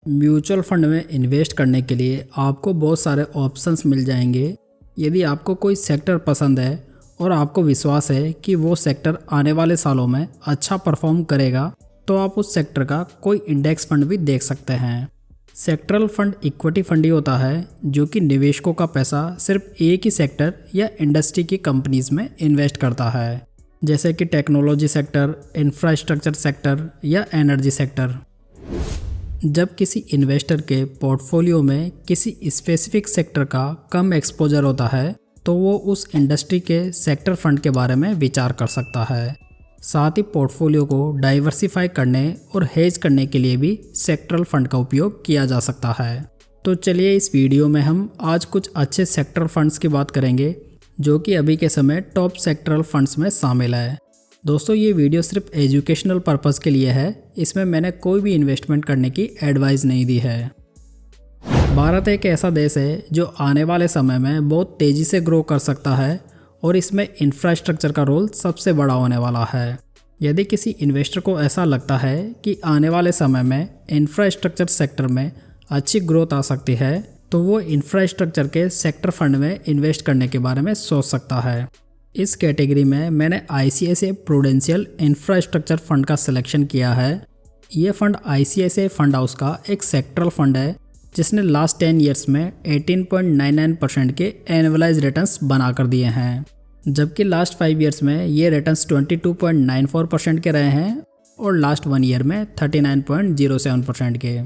Mutual fund में invest करने के लिए आपको बहुत सारे ऑप्शंस मिल जाएंगे। यदि आपको कोई सेक्टर पसंद है और आपको विश्वास है कि वो सेक्टर आने वाले सालों में अच्छा परफॉर्म करेगा, तो आप उस सेक्टर का कोई इंडेक्स फंड भी देख सकते हैं। सेक्टरल फंड इक्विटी फंड ही होता है जो कि निवेशकों का पैसा सिर्फ एक ही सेक्टर या इंडस्ट्री की कंपनीज में इन्वेस्ट करता है, जैसे कि टेक्नोलॉजी सेक्टर, इंफ्रास्ट्रक्चर सेक्टर या एनर्जी सेक्टर। जब किसी इन्वेस्टर के पोर्टफोलियो में किसी स्पेसिफिक सेक्टर का कम एक्सपोजर होता है तो वो उस इंडस्ट्री के सेक्टर फंड के बारे में विचार कर सकता है। साथ ही पोर्टफोलियो को डाइवर्सिफाई करने और हेज करने के लिए भी सेक्टरल फंड का उपयोग किया जा सकता है। तो चलिए इस वीडियो में हम आज कुछ अच्छे सेक्टरल फंड्स की बात करेंगे जो कि अभी के समय टॉप सेक्टरल फंड्स में शामिल है। दोस्तों, ये वीडियो सिर्फ एजुकेशनल पर्पस के लिए है, इसमें मैंने कोई भी इन्वेस्टमेंट करने की एडवाइस नहीं दी है। भारत एक ऐसा देश है जो आने वाले समय में बहुत तेज़ी से ग्रो कर सकता है और इसमें इंफ्रास्ट्रक्चर का रोल सबसे बड़ा होने वाला है। यदि किसी इन्वेस्टर को ऐसा लगता है कि आने वाले समय में इंफ्रास्ट्रक्चर सेक्टर में अच्छी ग्रोथ आ सकती है, तो वो इंफ्रास्ट्रक्चर के सेक्टर फंड में इन्वेस्ट करने के बारे में सोच सकता है। इस कैटेगरी में मैंने ICICI प्रूडेंशियल इंफ्रास्ट्रक्चर फंड का सिलेक्शन किया है। ये फंड ICICI फंड हाउस का एक सेक्टरल फंड है जिसने लास्ट 10 ईयर्स में 18.99% के एनुअलाइज रिटर्न्स बना कर दिए हैं, जबकि लास्ट 5 ईयर्स में ये रिटर्न्स 22.94% के रहे हैं और लास्ट 1 ईयर में 39.07% के।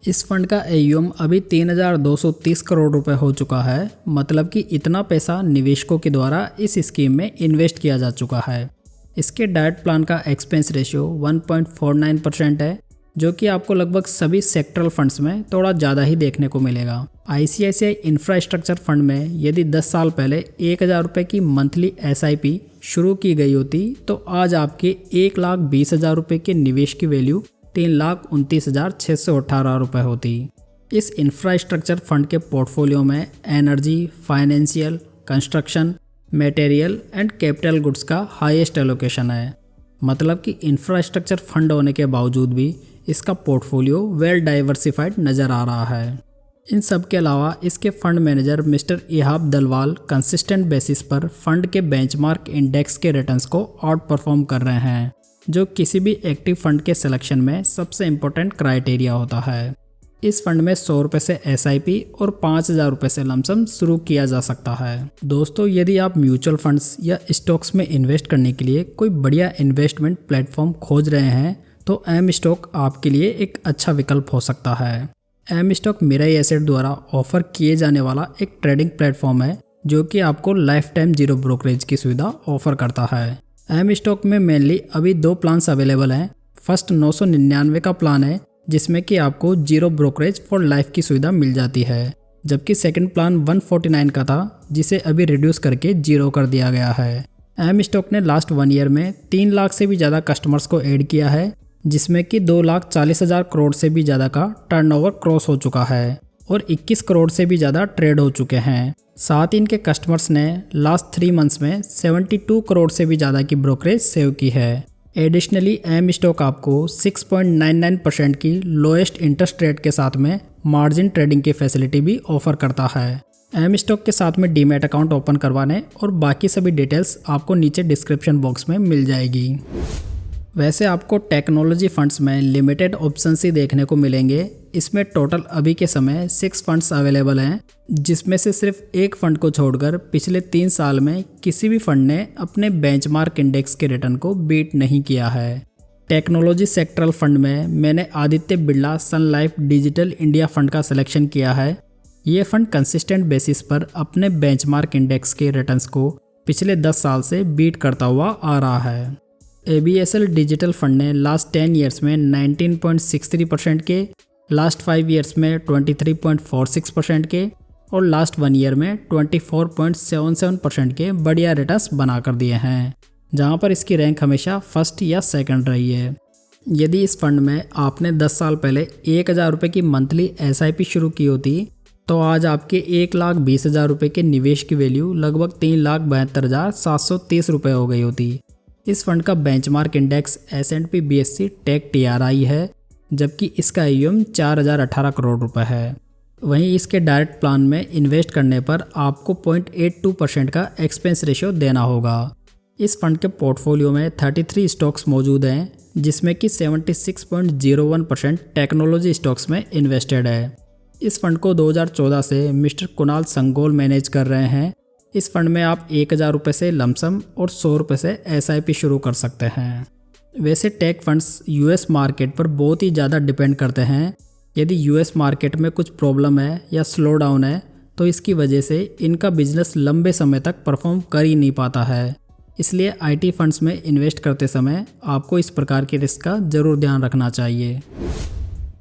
इस फंड का AUM अभी 3,230 करोड़ रुपए हो चुका है, मतलब कि इतना पैसा निवेशकों के द्वारा इस स्कीम में इन्वेस्ट किया जा चुका है। इसके डाइट प्लान का एक्सपेंस रेशियो 1.49% है, जो कि आपको लगभग सभी सेक्टरल फंड्स में थोड़ा ज़्यादा ही देखने को मिलेगा। ICICI इंफ्रास्ट्रक्चर फंड में यदि 10 साल पहले 1,000 रुपये की मंथली SIP शुरू की गई होती तो आज आपके 1,20,000 रुपये के निवेश की वैल्यू 3,29,618 रुपये होती। इस इंफ्रास्ट्रक्चर फंड के पोर्टफोलियो में energy, financial, construction, material and capital goods का हाईएस्ट एलोकेशन है। मतलब कि इंफ्रास्ट्रक्चर फंड होने के बावजूद भी इसका पोर्टफोलियो वेल डाइवर्सिफाइड नज़र आ रहा है। इन सब के अलावा इसके fund manager mister Ihab Dalwai consistent basis पर फंड के बेंचमार्क इंडेक्स के रिटर्न्स को आउट परफॉर्म कर रहे हैं, जो किसी भी एक्टिव फंड के सिलेक्शन में सबसे इम्पोर्टेंट क्राइटेरिया होता है। इस फंड में 100 रुपये से SIP और 5,000 रुपये से लमसम शुरू किया जा सकता है। दोस्तों, यदि आप म्यूचुअल फंड्स या स्टॉक्स में इन्वेस्ट करने के लिए कोई बढ़िया इन्वेस्टमेंट प्लेटफॉर्म खोज रहे हैं तो एम स्टॉक आपके लिए एक अच्छा विकल्प हो सकता है। एम स्टॉक मिराई एसेट द्वारा ऑफर किए जाने वाला एक ट्रेडिंग प्लेटफॉर्म है जो कि आपको लाइफ टाइम जीरो ब्रोकरेज की सुविधा ऑफर करता है। एम स्टॉक में मेनली अभी 2 प्लान्स अवेलेबल हैं। फर्स्ट 999 का प्लान है जिसमें कि आपको जीरो ब्रोकरेज फॉर लाइफ की सुविधा मिल जाती है, जबकि सेकंड प्लान 149 का था जिसे अभी रिड्यूस करके 0 कर दिया गया है। एम स्टॉक ने लास्ट 1 ईयर में 3 लाख से भी ज़्यादा कस्टमर्स को ऐड किया है, जिसमें कि 2,40,000 करोड़ से भी ज़्यादा का टर्नओवर क्रॉस हो चुका है और 21 करोड़ से भी ज़्यादा ट्रेड हो चुके हैं। साथ ही इनके कस्टमर्स ने लास्ट 3 मंथ्स में 72 करोड़ से भी ज़्यादा की ब्रोकरेज सेव की है। एडिशनली एम स्टॉक आपको 6.99% की लोएस्ट इंटरेस्ट रेट के साथ में मार्जिन ट्रेडिंग की फैसिलिटी भी ऑफर करता है। एम स्टॉक के साथ में डीमैट अकाउंट ओपन करवाने और बाकी सभी डिटेल्स आपको नीचे डिस्क्रिप्शन बॉक्स में मिल जाएगी। वैसे आपको टेक्नोलॉजी फंड्स में लिमिटेड ऑप्शंस ही देखने को मिलेंगे। इसमें टोटल अभी के समय 6 फंड्स अवेलेबल हैं, जिसमें से सिर्फ एक फंड को छोड़कर पिछले 3 साल में किसी भी फंड ने अपने बेंचमार्क इंडेक्स के रिटर्न को बीट नहीं किया है। टेक्नोलॉजी सेक्टरल फंड में मैंने आदित्य बिरला सन लाइफ डिजिटल इंडिया फंड का सिलेक्शन किया है। ये फंड कंसिस्टेंट बेसिस पर अपने बेंचमार्क इंडेक्स के रिटर्न्स को पिछले 10 साल से बीट करता हुआ आ रहा है। ABSL डिजिटल फंड ने लास्ट 10 ईयर्स में 19.63% के, लास्ट 5 ईयर्स में 23.46% के और लास्ट 1 ईयर में 24.77% के बढ़िया रिटर्न्स बना कर दिए हैं, जहां पर इसकी रैंक हमेशा फर्स्ट या सेकंड रही है। यदि इस फंड में आपने 10 साल पहले 1,000 रुपये की मंथली SIP शुरू की होती तो आज आपके 1,20,000 रुपये के निवेश की वैल्यू लगभग 3,72,730 रुपये हो गई होती। इस फंड का benchmark index S&P BSE tech TRI है, जबकि इसका AUM 4018 करोड़ रुपए है। वहीं इसके डायरेक्ट प्लान में इन्वेस्ट करने पर आपको 0.82% का एक्सपेंस रेशियो देना होगा। इस फंड के पोर्टफोलियो में 33 स्टॉक्स मौजूद हैं, जिसमें कि 76.01% टेक्नोलॉजी स्टॉक्स में इन्वेस्टेड है। इस फंड को 2014 से मिस्टर कुणाल संगोल मैनेज कर रहे हैं। इस फंड में आप 1000 रुपये से लमसम और 100 रुपये से SIP शुरू कर सकते हैं। वैसे टेक फंड्स US मार्केट पर बहुत ही ज़्यादा डिपेंड करते हैं। यदि US मार्केट में कुछ प्रॉब्लम है या स्लो डाउन है तो इसकी वजह से इनका बिजनेस लंबे समय तक परफॉर्म कर ही नहीं पाता है। इसलिए IT फंड्स में इन्वेस्ट करते समय आपको इस प्रकार के रिस्क का ज़रूर ध्यान रखना चाहिए।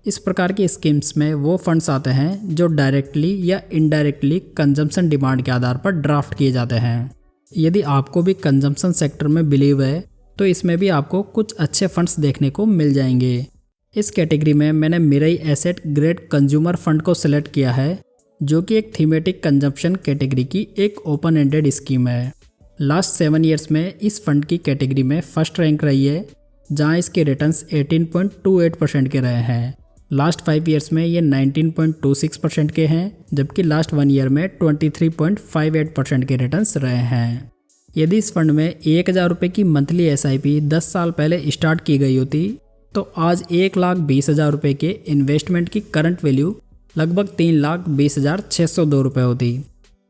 इस प्रकार की स्कीम्स में वो फंड्स आते हैं जो डायरेक्टली या इनडायरेक्टली कंजम्पशन डिमांड के आधार पर ड्राफ्ट किए जाते हैं। यदि आपको भी कंजम्पशन सेक्टर में बिलीव है तो इसमें भी आपको कुछ अच्छे फंड्स देखने को मिल जाएंगे। इस कैटेगरी में मैंने Mirae asset grade consumer fund को सिलेक्ट किया है, जो कि एक थीमेटिक कंजम्पशन कैटेगरी की एक ओपन एंडेड स्कीम है। लास्ट 7 ईयर्स में इस फंड की कैटेगरी में फर्स्ट रैंक रही है, जहां इसके रिटर्न्स 18.28% के रहे हैं। लास्ट 5 ईयर्स में ये 19.26% के हैं, जबकि लास्ट 1 ईयर में 23.58% के रिटर्न्स रहे हैं। यदि इस फंड में 1000 रुपये की मंथली SIP 10 साल पहले स्टार्ट की गई होती तो आज 1,20,000 रुपये के इन्वेस्टमेंट की करंट वैल्यू लगभग 3,20,602 रुपये होती।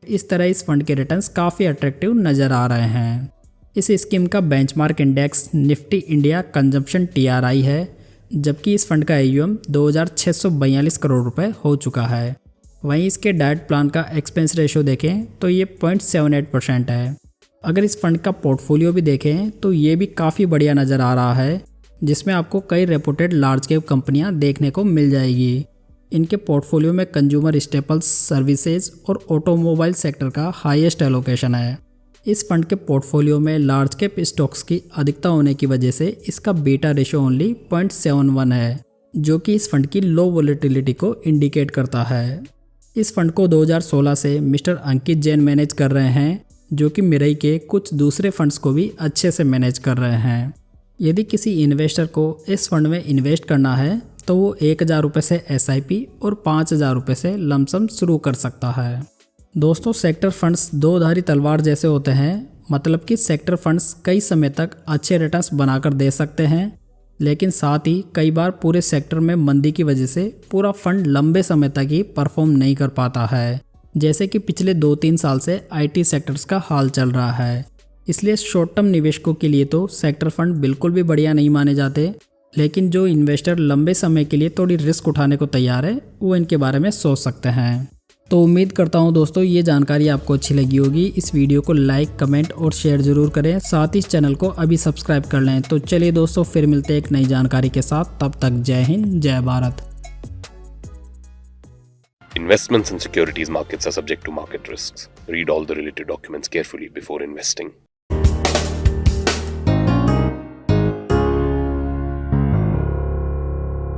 इस तरह इस फंड के रिटर्न्स काफ़ी अट्रैक्टिव नज़र आ रहे हैं। इस स्कीम का benchmark index Nifty India consumption TRI है, जबकि इस फंड का AUM 2,642 करोड़ रुपए हो चुका है। वहीं इसके डायरेक्ट प्लान का एक्सपेंस रेशियो देखें तो ये 0.78% है। अगर इस फंड का पोर्टफोलियो भी देखें तो ये भी काफ़ी बढ़िया नज़र आ रहा है, जिसमें आपको कई रेपुटेड लार्ज कैप कंपनियां देखने को मिल जाएगी। इनके पोर्टफोलियो में कंज्यूमर स्टेपल्स, सर्विसेज और ऑटोमोबाइल सेक्टर का हाईएस्ट एलोकेशन है। इस फंड के पोर्टफोलियो में लार्ज कैप स्टॉक्स की अधिकता होने की वजह से इसका बीटा रेशियो ओनली 0.71 है, जो कि इस फंड की लो वोलेटिलिटी को इंडिकेट करता है। इस फंड को 2016 से मिस्टर अंकित जैन मैनेज कर रहे हैं, जो कि मिरई के कुछ दूसरे फंड्स को भी अच्छे से मैनेज कर रहे हैं। यदि किसी इन्वेस्टर को इस फंड में इन्वेस्ट करना है तो वो 1000 रुपये से SIP और 5000 रुपये से लमसम शुरू कर सकता है। दोस्तों, सेक्टर फंड्स दो धारी तलवार जैसे होते हैं, मतलब कि सेक्टर फंड्स कई समय तक अच्छे रिटर्न्स बनाकर दे सकते हैं, लेकिन साथ ही कई बार पूरे सेक्टर में मंदी की वजह से पूरा फंड लंबे समय तक ही परफॉर्म नहीं कर पाता है, जैसे कि पिछले 2-3 साल से IT सेक्टर्स का हाल चल रहा है। इसलिए शॉर्ट टर्म निवेशकों के लिए तो सेक्टर फंड बिल्कुल भी बढ़िया नहीं माने जाते, लेकिन जो इन्वेस्टर लंबे समय के लिए थोड़ी रिस्क उठाने को तैयार है वो इनके बारे में सोच सकते हैं। तो उम्मीद करता हूँ दोस्तों ये जानकारी आपको अच्छी लगी होगी। इस वीडियो को लाइक, कमेंट और शेयर जरूर करें, साथ ही इस चैनल को अभी सब्सक्राइब कर लें। तो चलिए दोस्तों, फिर मिलते हैं एक नई जानकारी के साथ। तब तक जय हिंद, जय Bharat. Investments in securities markets are subject to market risks. Read all the related documents carefully before investing.